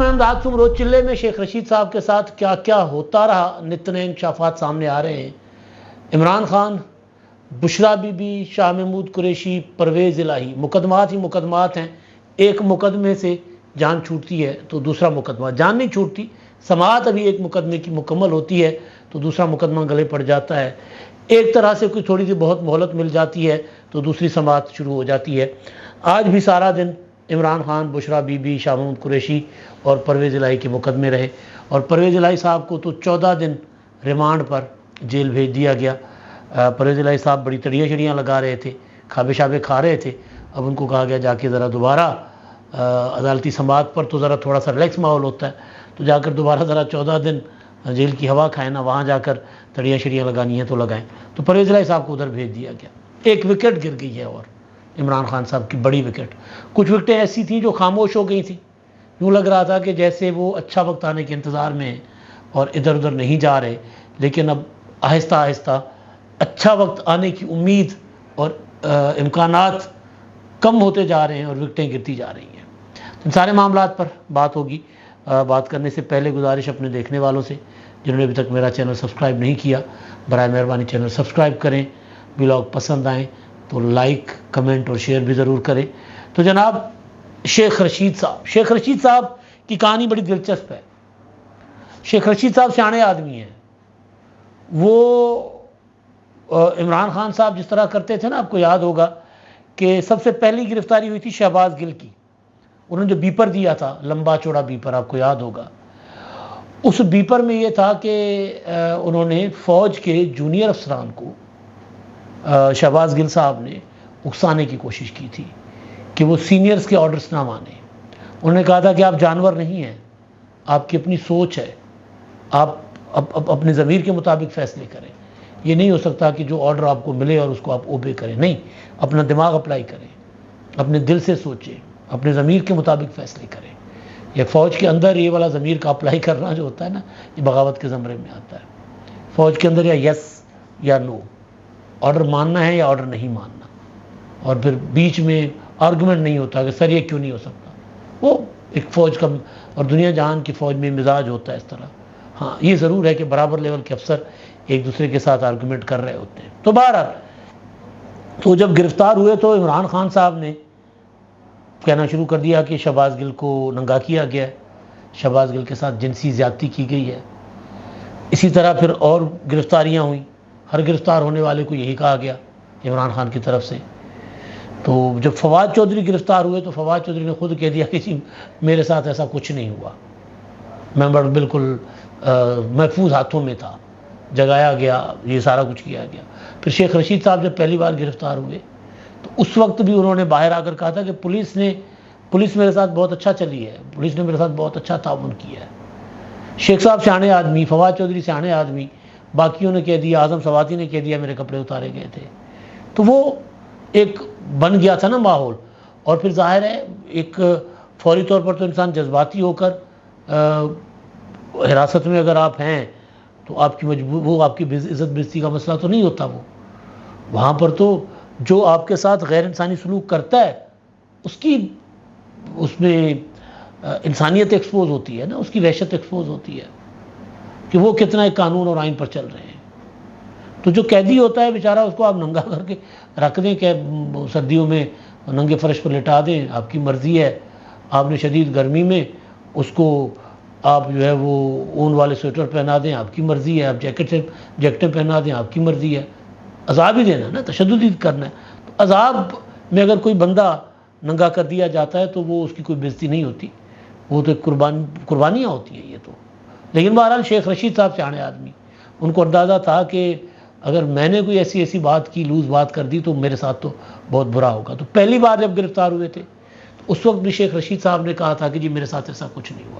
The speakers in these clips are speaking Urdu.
تمام احمداد روز چلے میں شیخ رشید صاحب کے ساتھ کیا کیا ہوتا رہا، نت نئے انکشافات سامنے آ رہے ہیں۔ عمران خان، بشرا بی بی، شاہ محمود قریشی، پرویز الہی، مقدمات ہی مقدمات ہیں۔ ایک مقدمے سے جان چھوٹتی ہے تو دوسرا مقدمہ، جان نہیں چھوٹتی، سماعت ابھی ایک مقدمے کی مکمل ہوتی ہے تو دوسرا مقدمہ گلے پڑ جاتا ہے۔ ایک طرح سے کوئی تھوڑی سی بہت مہلت مل جاتی ہے تو دوسری سماعت شروع ہو جاتی ہے۔ آج بھی سارا دن عمران خان، بشرا بی بی، شاہ محمود قریشی اور پرویز الہی کے مقدمے رہے، اور پرویز الہی صاحب کو تو 14 دن ریمانڈ پر جیل بھیج دیا گیا۔ پرویز الہی صاحب بڑی تڑیاں شڑیاں لگا رہے تھے، کھابے شابے کھا رہے تھے، اب ان کو کہا گیا جا کے ذرا دوبارہ عدالتی سماعت پر تو ذرا تھوڑا سا ریلیکس ماحول ہوتا ہے، تو جا کر دوبارہ ذرا 14 دن جیل کی ہوا کھائیں نا، وہاں جا کر تڑیاں شڑیاں لگانی ہیں تو لگائیں۔ تو پرویز الہی صاحب کو ادھر بھیج دیا گیا۔ ایک وکٹ گر گئی ہے اور عمران خان صاحب کی بڑی وکٹ۔ کچھ وکٹیں ایسی تھیں جو خاموش ہو گئی تھیں، یوں لگ رہا تھا کہ جیسے وہ اچھا وقت آنے کے انتظار میں ہیں اور ادھر ادھر نہیں جا رہے، لیکن اب آہستہ آہستہ اچھا وقت آنے کی امید اور امکانات کم ہوتے جا رہے ہیں اور وکٹیں گرتی جا رہی ہیں۔ ان سارے معاملات پر بات ہوگی۔ بات کرنے سے پہلے گزارش اپنے دیکھنے والوں سے، جنہوں نے ابھی تک میرا چینل سبسکرائب نہیں کیا، برائے مہربانی چینل سبسکرائب کریں۔ ولاگ پسند آئیں تو لائک، کمنٹ اور شیئر بھی ضرور کریں۔ تو جناب شیخ رشید صاحب کی کہانی بڑی دلچسپ ہے۔ شیخ رشید صاحب سیانے آدمی ہیں۔ وہ عمران خان صاحب جس طرح کرتے تھے نا، آپ کو یاد ہوگا کہ سب سے پہلی گرفتاری ہوئی تھی شہباز گل کی۔ انہوں نے جو بیپر دیا تھا، لمبا چوڑا بیپر، آپ کو یاد ہوگا، اس بیپر میں یہ تھا کہ انہوں نے فوج کے جونیئر افسران کو شہباز گل صاحب نے اکسانے کی کوشش کی تھی کہ وہ سینئرز کے آرڈرز نہ مانیں۔ انہوں نے کہا تھا کہ آپ جانور نہیں ہیں، آپ کی اپنی سوچ ہے، آپ اپنے ضمیر کے مطابق فیصلے کریں۔ یہ نہیں ہو سکتا کہ جو آرڈر آپ کو ملے اور اس کو آپ اوبے کریں، نہیں، اپنا دماغ اپلائی کریں، اپنے دل سے سوچیں، اپنے ضمیر کے مطابق فیصلے کریں۔ یہ فوج کے اندر یہ والا ضمیر کا اپلائی کرنا جو ہوتا ہے نا، یہ بغاوت کے زمرے میں آتا ہے۔ فوج کے اندر یا یس یا نو، آرڈر ماننا ہے یا آرڈر نہیں ماننا، اور پھر بیچ میں آرگومنٹ نہیں ہوتا کہ سر یہ کیوں نہیں ہو سکتا۔ وہ ایک فوج کا اور دنیا جہان کی فوج میں مزاج ہوتا ہے اس طرح۔ ہاں یہ ضرور ہے کہ برابر لیول کے افسر ایک دوسرے کے ساتھ آرگومنٹ کر رہے ہوتے ہیں۔ تو بہرحال تو جب گرفتار ہوئے تو عمران خان صاحب نے کہنا شروع کر دیا کہ شہباز گل کو ننگا کیا گیا ہے، شہباز گل کے ساتھ جنسی زیادتی کی گئی ہے۔ اسی طرح پھر اور گرفتاریاں ہوئیں، ہر گرفتار ہونے والے کو یہی کہا گیا عمران خان کی طرف سے۔ تو جب فواد چودھری گرفتار ہوئے تو فواد چودھری نے خود کہہ دیا کہ جی میرے ساتھ ایسا کچھ نہیں ہوا، میں بالکل محفوظ ہاتھوں میں تھا، جگایا گیا، یہ سارا کچھ کیا گیا۔ پھر شیخ رشید صاحب جب پہلی بار گرفتار ہوئے تو اس وقت بھی انہوں نے باہر آ کر کہا تھا کہ پولیس میرے ساتھ بہت اچھا چلی ہے، پولیس نے میرے ساتھ بہت اچھا تعاون کیا ہے۔ شیخ صاحب سیانے آدمی، فواد چودھری سیانے آدمی، باقیوں نے کہہ دیا، اعظم سواتی نے کہہ دیا میرے کپڑے اتارے گئے تھے۔ تو وہ ایک بن گیا تھا نا ماحول، اور پھر ظاہر ہے ایک فوری طور پر تو انسان جذباتی ہو کر حراست میں اگر آپ ہیں تو آپ کی وہ آپ کی عزت بےعزتی کا مسئلہ تو نہیں ہوتا۔ وہ وہاں پر تو جو آپ کے ساتھ غیر انسانی سلوک کرتا ہے اس میں انسانیت ایکسپوز ہوتی ہے نا، اس کی وحشت ایکسپوز ہوتی ہے کہ وہ کتنا ایک قانون اور آئین پر چل رہے ہیں۔ تو جو قیدی ہوتا ہے بیچارہ، اس کو آپ ننگا کر کے رکھ دیں کہ سردیوں میں ننگے فرش پر لٹا دیں، آپ کی مرضی ہے۔ آپ نے شدید گرمی میں اس کو آپ جو ہے وہ اون والے سویٹر پہنا دیں، آپ کی مرضی ہے۔ آپ جیکٹیں پہنا دیں، آپ کی مرضی ہے۔ عذاب ہی دینا ہے نا، تشدد ہی کرنا ہے۔ تو عذاب میں اگر کوئی بندہ ننگا کر دیا جاتا ہے تو وہ اس کی کوئی بےزتی نہیں ہوتی، وہ تو قربانیاں ہوتی ہیں یہ تو۔ لیکن بہرحال شیخ رشید صاحب سیانے آدمی، ان کو اندازہ تھا کہ اگر میں نے کوئی ایسی بات کی، لوز بات کر دی تو میرے ساتھ تو بہت برا ہوگا۔ تو پہلی بار جب گرفتار ہوئے تھے تو اس وقت بھی شیخ رشید صاحب نے کہا تھا کہ جی میرے ساتھ ایسا کچھ نہیں ہوا۔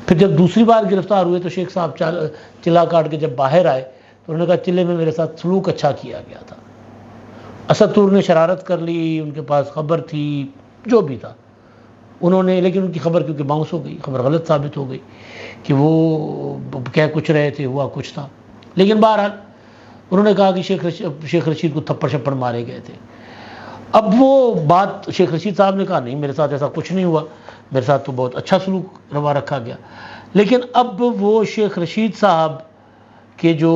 پھر جب دوسری بار گرفتار ہوئے تو شیخ صاحب چلا کاٹ کے جب باہر آئے تو انہوں نے کہا چلے میں میرے ساتھ سلوک اچھا کیا گیا تھا۔ اسد طور نے شرارت کر لی، ان کے پاس خبر تھی، جو بھی تھا انہوں نے، لیکن ان کی خبر کیونکہ باؤنس ہو گئی، خبر غلط ثابت ہو گئی کہ وہ کہہ کچھ رہے تھے، ہوا کچھ تھا۔ لیکن بہرحال انہوں نے کہا کہ شیخ رشید کو تھپڑ شپڑ مارے گئے تھے۔ اب وہ بات شیخ رشید صاحب نے کہا نہیں میرے ساتھ ایسا کچھ نہیں ہوا، میرے ساتھ تو بہت اچھا سلوک روا رکھا گیا. لیکن اب وہ شیخ رشید صاحب کے جو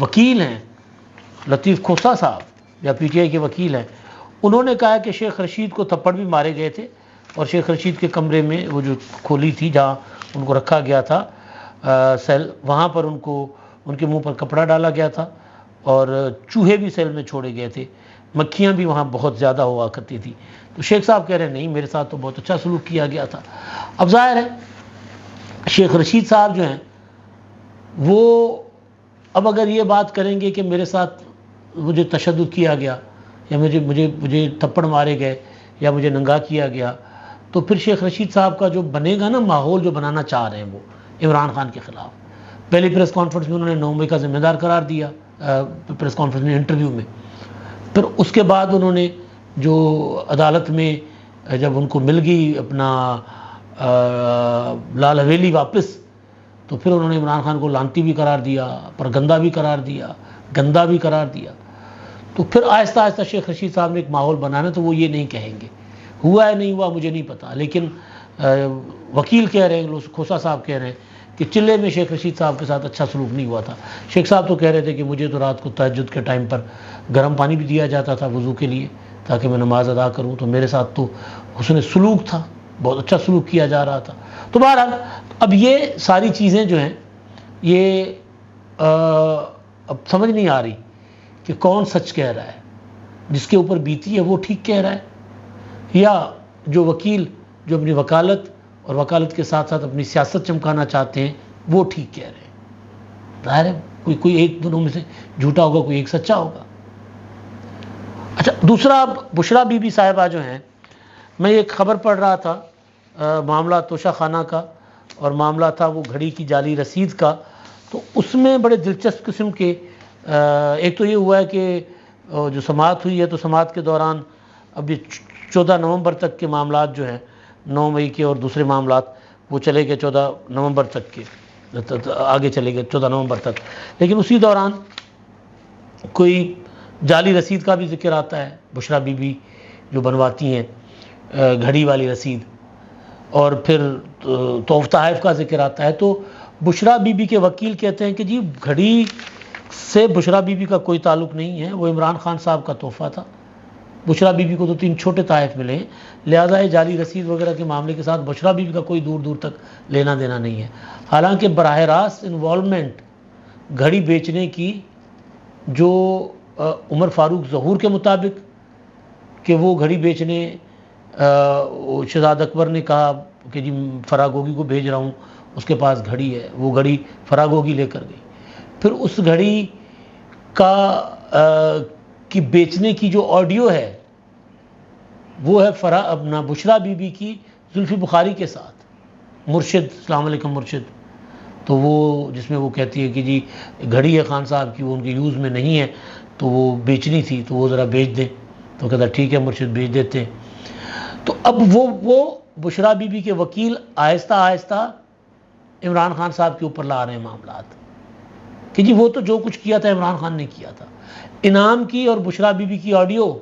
وکیل ہیں لطیف کھوسہ صاحب یا پی ٹی آئی کے وکیل ہیں، انہوں نے کہا کہ شیخ رشید کو تھپڑ بھی مارے گئے تھے اور شیخ رشید کے کمرے میں وہ جو کھولی تھی جہاں ان کو رکھا گیا تھا سیل، وہاں پر ان کے منہ پر کپڑا ڈالا گیا تھا اور چوہے بھی سیل میں چھوڑے گئے تھے، مکھیاں بھی وہاں بہت زیادہ ہوا کرتی تھی. تو شیخ صاحب کہہ رہے ہیں نہیں میرے ساتھ تو بہت اچھا سلوک کیا گیا تھا. اب ظاہر ہے شیخ رشید صاحب جو ہیں وہ اب اگر یہ بات کریں گے کہ میرے ساتھ مجھے تشدد کیا گیا یا مجھے تھپڑ مارے گئے یا مجھے ننگا کیا گیا، تو پھر شیخ رشید صاحب کا جو بنے گا نا ماحول جو بنانا چاہ رہے ہیں وہ عمران خان کے خلاف، پہلی پریس کانفرنس میں انہوں نے 9 مئی کا ذمہ دار قرار دیا، پریس کانفرنس میں انٹرویو میں، پھر اس کے بعد انہوں نے جو عدالت میں جب ان کو مل گئی اپنا لال حویلی واپس، تو پھر انہوں نے عمران خان کو لانتی بھی قرار دیا، پرگندہ بھی قرار دیا، گندا بھی قرار دیا. تو پھر آہستہ آہستہ شیخ رشید صاحب نے ایک ماحول بنانا، تو وہ یہ نہیں کہیں گے ہوا ہے نہیں ہوا مجھے نہیں پتا، لیکن وکیل کہہ رہے ہیں، کھوسہ صاحب کہہ رہے ہیں کہ چلے میں شیخ رشید صاحب کے ساتھ اچھا سلوک نہیں ہوا تھا. شیخ صاحب تو کہہ رہے تھے کہ مجھے تو رات کو تہجد کے ٹائم پر گرم پانی بھی دیا جاتا تھا وضو کے لیے تاکہ میں نماز ادا کروں، تو میرے ساتھ تو حسن سلوک تھا، بہت اچھا سلوک کیا جا رہا تھا. تو بہرحال اب یہ ساری چیزیں جو ہیں یہ اب سمجھ نہیں آ رہی کہ کون سچ کہہ رہا ہے، جس کے اوپر بیتی ہے وہ ٹھیک کہہ رہا ہے یا جو وکیل جو اپنی وکالت اور وکالت کے ساتھ ساتھ اپنی سیاست چمکانا چاہتے ہیں وہ ٹھیک کہہ رہے ہیں. ظاہر ہے کوئی ایک دونوں میں سے جھوٹا ہوگا، کوئی ایک سچا ہوگا. اچھا دوسرا بشرا بی بی صاحبہ جو ہیں، میں ایک خبر پڑھ رہا تھا معاملہ توشہ خانہ کا، اور معاملہ تھا وہ گھڑی کی جعلی رسید کا. تو اس میں بڑے دلچسپ قسم کے ایک تو یہ ہوا ہے کہ جو سماعت ہوئی ہے تو سماعت کے دوران اب یہ 14 نومبر تک کے معاملات جو ہیں 9 مئی کے اور دوسرے معاملات وہ چلے گئے 14 نومبر تک کے، آگے چلے گئے 14 نومبر تک. لیکن اسی دوران کوئی جعلی رسید کا بھی ذکر آتا ہے، بشرا بی بی جو بنواتی ہیں گھڑی والی رسید، اور پھر تحف تحائف کا ذکر آتا ہے. تو بشرا بی بی کے وکیل کہتے ہیں کہ جی گھڑی سے بشرا بی بی کا کوئی تعلق نہیں ہے، وہ عمران خان صاحب کا تحفہ تھا. بشرا بی بی کو تو 3 چھوٹے تحائف ملے ہیں، لہٰذا یہ جعلی رسید وغیرہ کے معاملے کے ساتھ بشرا بی بی کا کوئی دور دور تک لینا دینا نہیں ہے. حالانکہ براہ راست انوالومنٹ گھڑی بیچنے کی جو عمر فاروق ظہور کے مطابق کہ وہ گھڑی بیچنے شہزاد اکبر نے کہا کہ جی فراگوگی کو بھیج رہا ہوں، اس کے پاس گھڑی ہے، وہ گھڑی فراگوگی لے کر گئی. پھر اس گھڑی کی بیچنے کی جو آڈیو ہے وہ ہے اپنا بشرا بی بی کی زلفی بخاری کے ساتھ، مرشد السلام علیکم مرشد، تو وہ جس میں وہ کہتی ہے کہ جی گھڑی ہے خان صاحب کی، وہ ان کے یوز میں نہیں ہے تو وہ بیچنی تھی تو وہ ذرا بیچ دیں. تو کہتا ٹھیک ہے مرشد بیچ دیتے ہیں. تو اب وہ بشرا بی بی کے وکیل آہستہ آہستہ عمران خان صاحب کے اوپر لا رہے ہیں معاملات کہ جی وہ تو جو کچھ کیا تھا عمران خان نے کیا تھا. انعام کی اور بشرا بی بی کی آڈیو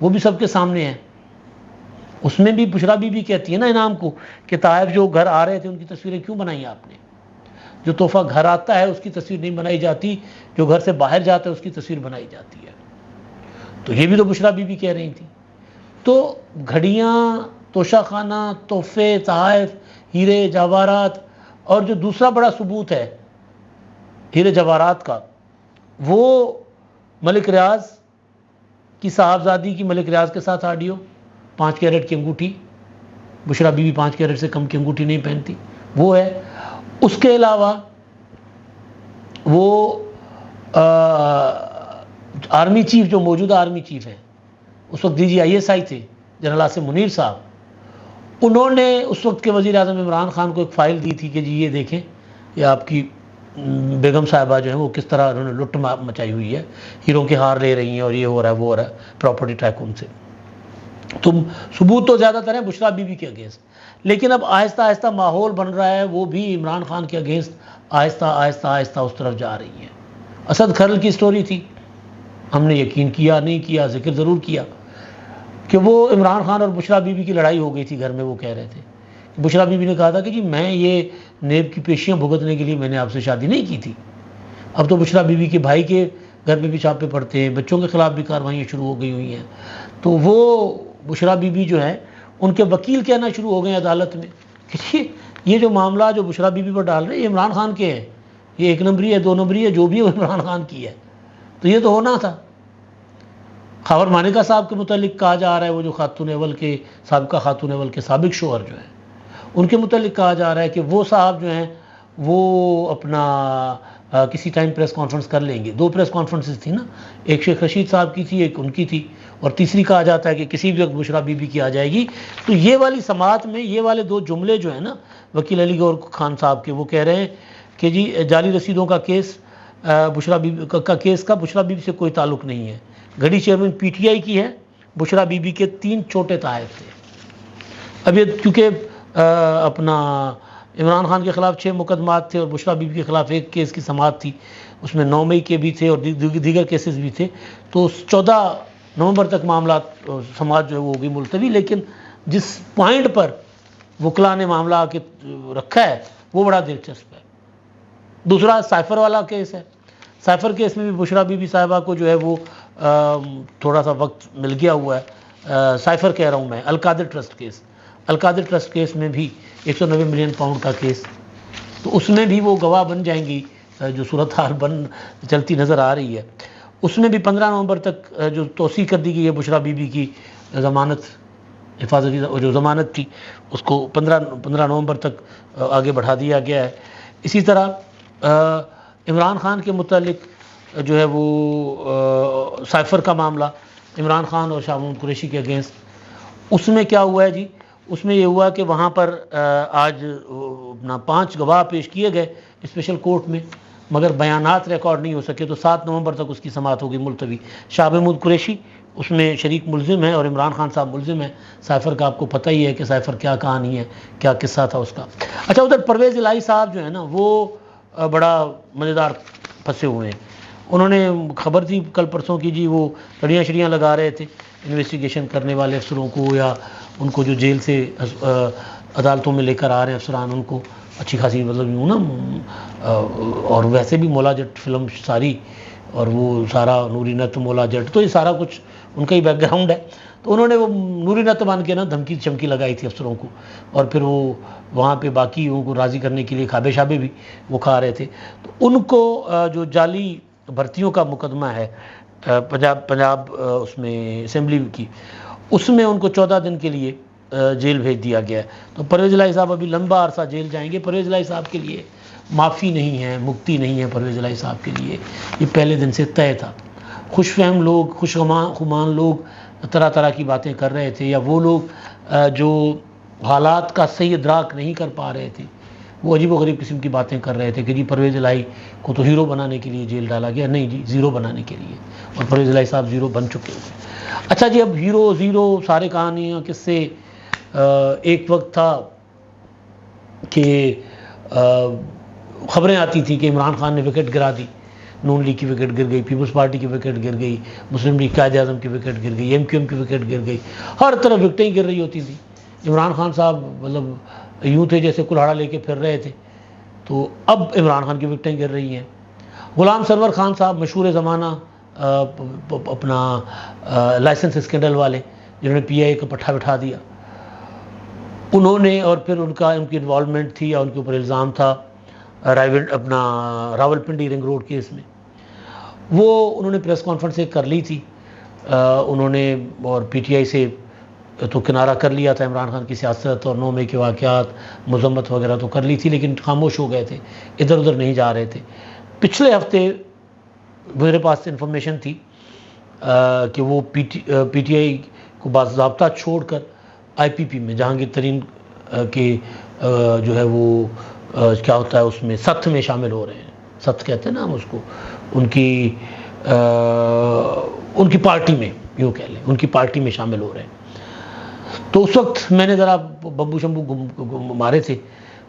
وہ بھی سب کے سامنے ہے. اس میں بھی بشرا بی بی کہتی ہے نا انعام کو کہ طائف جو گھر آ رہے تھے ان کی تصویریں کیوں بنائی آپ نے؟ جو تحفہ گھر آتا ہے اس کی تصویر نہیں بنائی جاتی، جو گھر سے باہر جاتا ہے اس کی تصویر بنائی جاتی ہے. تو یہ بھی تو بشرا بی بی کہہ رہی تھی. تو گھڑیاں، توشہ خانہ، تحفے، تحائف، ہیرے جواہرات، اور جو دوسرا بڑا ثبوت ہے ہیرے جواہرات کا، وہ ملک ریاض کی صاحبزادی کی ملک ریاض کے ساتھ آڈیو، 5 کیرٹ کی انگوٹھی، بشرا بی بی 5 کیرٹ سے کم کی انگوٹھی نہیں پہنتی، وہ ہے. اس کے علاوہ وہ آرمی چیف جو موجودہ آرمی چیف ہیں، اس وقت DGISI تھے جنرل آصف منیر صاحب، انہوں نے اس وقت کے وزیر اعظم عمران خان کو ایک فائل دی تھی کہ جی یہ دیکھیں یہ آپ کی بیگم صاحبہ جو ہیں وہ کس طرح انہوں نے لٹ مچائی ہوئی ہے، ہیروں کے ہار لے رہی ہیں اور یہ ہو رہا ہے وہ ہو رہا ہے پراپرٹی ٹائکون سے. تم ثبوت تو زیادہ تر ہیں بشرا بی بی کے اگینسٹ، لیکن اب آہستہ آہستہ ماحول بن رہا ہے وہ بھی عمران خان کے اگینسٹ آہستہ آہستہ آہستہ اس طرف جا رہی ہیں. اسد کھرل کی سٹوری تھی ہم نے یقین کیا نہیں کیا، ذکر ضرور کیا کہ وہ عمران خان اور بشریٰ بی بی کی لڑائی ہو گئی تھی گھر میں. وہ کہہ رہے تھے، بشریٰ بی بی نے کہا تھا کہ جی میں یہ نیب کی پیشیاں بھگتنے کے لیے میں نے آپ سے شادی نہیں کی تھی. اب تو بشریٰ بی بی کے بھائی کے گھر پہ بھی چھاپے پڑتے ہیں، بچوں کے خلاف بھی کارروائیاں شروع ہو گئی ہوئی ہیں. تو وہ بشریٰ بی بی جو ہے ان کے وکیل کہنا شروع ہو گئے ہیں عدالت میں کہ یہ جو معاملہ جو بشریٰ بی بی پر ڈال رہے ہیں یہ عمران خان کے ہیں، یہ 1 نمبری ہے 2 نمبری ہے، جو بھی ہے وہ عمران خان کی ہے. تو یہ تو ہونا تھا. خاور مانیکا صاحب کے متعلق کہا جا رہا ہے، وہ جو خاتون اول کے سابقہ خاتون اول کے سابق شوہر جو ہیں ان کے متعلق کہا جا رہا ہے کہ وہ صاحب جو ہیں وہ اپنا کسی ٹائم پریس کانفرنس کر لیں گے. 2 پریس کانفرنسز تھی نا، ایک شیخ رشید صاحب کی تھی، ایک ان کی تھی، اور تیسری کہا جاتا ہے کہ کسی بھی وقت بشریٰ بی بی کی آ جائے گی. تو یہ والی سماعت میں یہ والے 2 جملے جو ہیں نا وکیل علی گور خان صاحب کے، وہ کہہ رہے ہیں کہ جی جعلی رسیدوں کا کیس بشریٰ بی بی کا کیس کا بشریٰ بی بی سے کوئی تعلق نہیں ہے. گھڑی چیئرمین پی ٹی آئی کی ہے، بشریٰ بی بی کے 3 چھوٹے تحائف تھے. اب یہ کیونکہ اپنا عمران خان کے خلاف 6 مقدمات تھے اور بشریٰ بی بی کے خلاف 1 کیس کی سماعت تھی، اس میں 9 مئی کے بھی تھے اور دیگر کیسز بھی تھے. تو 14 نومبر تک معاملات سماعت جو ہے وہ ہوگی ملتوی. لیکن جس پوائنٹ پر وکلاء نے معاملہ آ کے رکھا ہے وہ بڑا دلچسپ ہے. دوسرا سائفر والا کیس ہے. سائفر کیس میں بھی بشریٰ بی بی صاحبہ کو جو ہے وہ تھوڑا سا وقت مل گیا ہوا ہے. سائفر کہہ رہا ہوں میں، القادر ٹرسٹ کیس. القادر ٹرسٹ کیس میں بھی 190 ملین پاؤنڈ کا کیس، تو اس میں بھی وہ گواہ بن جائیں گی جو صورتحال چلتی نظر آ رہی ہے. اس میں بھی 15 نومبر تک جو توسیع کر دی گئی ہے بشریٰ بی بی کی ضمانت، حفاظتی جو ضمانت تھی اس کو 15 نومبر تک آگے بڑھا دیا گیا ہے. اسی طرح عمران خان کے متعلق جو ہے وہ سائفر کا معاملہ عمران خان اور شاہ محمود قریشی کے اگینسٹ، اس میں کیا ہوا ہے جی؟ اس میں یہ ہوا کہ وہاں پر آج اپنا 5 گواہ پیش کیے گئے اسپیشل کورٹ میں، مگر بیانات ریکارڈ نہیں ہو سکے. تو 7 نومبر تک اس کی سماعت ہوگی ملتوی. شاہ محمود قریشی اس میں شریک ملزم ہے اور عمران خان صاحب ملزم ہے. سائفر کا آپ کو پتہ ہی ہے کہ سائفر کیا کہانی ہے، کیا قصہ تھا اس کا. اچھا، ادھر پرویز الہی صاحب جو ہے نا وہ بڑا مزیدار پھنسے ہوئے ہیں. انہوں نے خبر تھی کل پرسوں کی جی، وہ لڑیاں لگا رہے تھے انویسٹیگیشن کرنے والے افسروں کو، یا ان کو جو جیل سے عدالتوں میں لے کر آ رہے ہیں افسران، ان کو اچھی خاصی مطلب یوں نا، اور ویسے بھی مولا جٹ فلم ساری، اور وہ سارا نوری نت مولا جٹ، تو یہ سارا کچھ ان کا ہی بیک گراؤنڈ ہے. تو انہوں نے وہ نوری نت بن کے نا دھمکی چمکی لگائی تھی افسروں کو، اور پھر وہ وہاں پہ باقی ان کو راضی کرنے کے لیے کھابے شابے بھی وہ کھا رہے تھے. تو ان کو جو جعلی بھرتیوں کا مقدمہ ہے پنجاب اس میں اسمبلی کی، اس میں ان کو 14 دن کے لیے جیل بھیج دیا گیا ہے. تو پرویز الہی صاحب ابھی لمبا عرصہ جیل جائیں گے. پرویز الہی صاحب کے لیے معافی نہیں ہے، مکتی نہیں ہے. پرویز الہی صاحب کے لیے یہ پہلے دن سے طے تھا. خوش فہم لوگ، خوش خمان لوگ طرح طرح کی باتیں کر رہے تھے، یا وہ لوگ جو حالات کا صحیح ادراک نہیں کر پا رہے تھے وہ عجیب و غریب قسم کی باتیں کر رہے تھے کہ جی پرویز الہی کو تو ہیرو بنانے کے لیے جیل ڈالا گیا. نہیں جی، زیرو بنانے کے لیے، اور پرویز الہی صاحب زیرو بن چکے ہوئے. اچھا جی، اب ہیرو زیرو سارے کہانیاں کس سے. ایک وقت تھا کہ خبریں آتی تھیں کہ عمران خان نے وکٹ گرا دی، نون لیگ کی وکٹ گر گئی، پیپلز پارٹی کی وکٹ گر گئی، مسلم لیگ قائد اعظم کی وکٹ گر گئی، ایم کیو ایم کی وکٹ گر گئی. ہر طرف وکٹیں گر رہی ہوتی تھیں. عمران خان صاحب مطلب یوں تھے جیسے کلہاڑا لے کے پھر رہے تھے. تو اب عمران خان کی وکٹیں گر رہی ہیں. غلام سرور خان صاحب مشہور زمانہ اپنا لائسنس اسکینڈل والے، جنہوں نے پی آئی کا پٹھا بٹھا دیا، انہوں نے، اور پھر ان کی انوالومنٹ تھی یا ان کے اوپر الزام تھا اپنا راولپنڈی رنگ روڈ کیس میں، وہ انہوں نے پریس کانفرنس ایک کر لی تھی. انہوں نے اور پی ٹی آئی سے تو کنارہ کر لیا تھا عمران خان کی سیاست اور 9 مئی کے واقعات، مذمت وغیرہ تو کر لی تھی، لیکن خاموش ہو گئے تھے، ادھر ادھر نہیں جا رہے تھے. پچھلے ہفتے میرے پاس انفارمیشن تھی کہ وہ پی ٹی آئی کو باضابطہ چھوڑ کر آئی پی پی میں جہانگیر ترین کے جو ہے وہ کیا ہوتا ہے اس میں ست میں شامل ہو رہے ہیں. ست کہتے ہیں نا ہم اس کو، ان کی پارٹی میں، یوں کہہ لیں ان کی پارٹی میں شامل ہو رہے ہیں. تو اس وقت میں نے ذرا بمبو شمبو مارے تھے،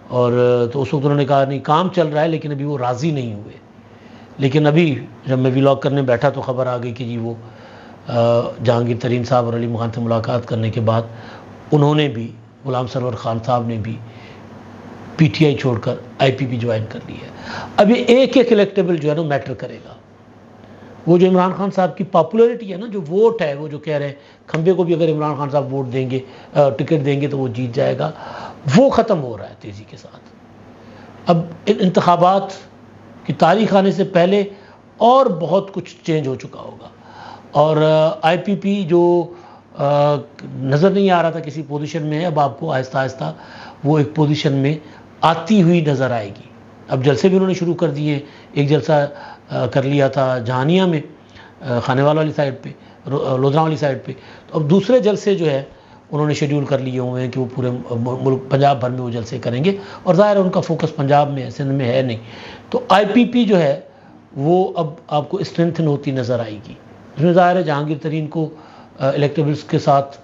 اور تو اس وقت انہوں نے کہا نہیں کام چل رہا ہے لیکن ابھی وہ راضی نہیں ہوئے. لیکن ابھی جب میں ولاگ کرنے بیٹھا تو خبر آ گئی کہ جی وہ جہانگیر ترین صاحب اور علی خان سے ملاقات کرنے کے بعد انہوں نے بھی، غلام سرور خان صاحب نے بھی پی ٹی آئی چھوڑ کر آئی پی پی جوائن کر لی ہے۔ اب یہ ایک ایک الیکٹیبل جو ہے نا میٹر کرے گا۔ وہ جو عمران خان صاحب کی پاپولرٹی ہے نا، جو ووٹ ہے، وہ جو کہہ رہے ہیں کھمبے کو بھی اگر عمران خان صاحب ووٹ دیں گے، ٹکٹ دیں گے تو وہ جیت جائے گا، وہ ختم ہو رہا ہے تیزی کے ساتھ۔ اب انتخابات کی تاریخ آنے سے پہلے اور بہت کچھ چینج ہو چکا ہوگا، اور آئی پی پی جو نظر نہیں آ رہا تھا کسی پوزیشن میں ہے، اب آپ کو آہستہ آہستہ وہ ایک پوزیشن میں آتی ہوئی نظر آئے گی۔ اب جلسے بھی انہوں نے شروع کر دیے، ایک جلسہ کر لیا تھا جہانیہ میں، خانے والا والی سائڈ پہ، لودھراں والی سائڈ پہ، تو اب دوسرے جلسے جو ہے انہوں نے شیڈیول کر لیے ہوئے ہیں کہ وہ پورے ملک پنجاب بھر میں وہ جلسے کریں گے، اور ظاہر ہے ان کا فوکس پنجاب میں ہے، سندھ میں ہے نہیں۔ تو آئی پی پی جو ہے وہ اب آپ کو اسٹرینتھن ہوتی نظر آئے گی۔ اس میں ظاہر ہے جہانگیر ترین کو الیکٹیبلس کے ساتھ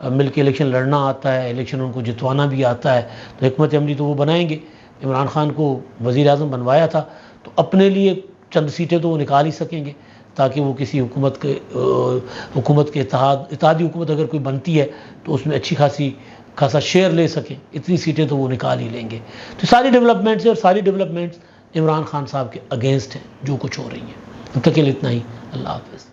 مل کے الیکشن لڑنا آتا ہے، الیکشن ان کو جتوانا بھی آتا ہے، تو حکمت عملی تو وہ بنائیں گے۔ عمران خان کو وزیر اعظم بنوایا تھا تو اپنے لیے چند سیٹیں تو وہ نکال ہی سکیں گے، تاکہ وہ کسی حکومت کے اتحادی حکومت اگر کوئی بنتی ہے تو اس میں اچھی خاصا شیئر لے سکیں، اتنی سیٹیں تو وہ نکال ہی لیں گے۔ تو ساری ڈیولپمنٹس اور ساری ڈیولپمنٹس عمران خان صاحب کے اگینسٹ ہیں جو کچھ ہو رہی ہیں۔ اب تک کے لیے اتنا ہی، اللہ حافظ۔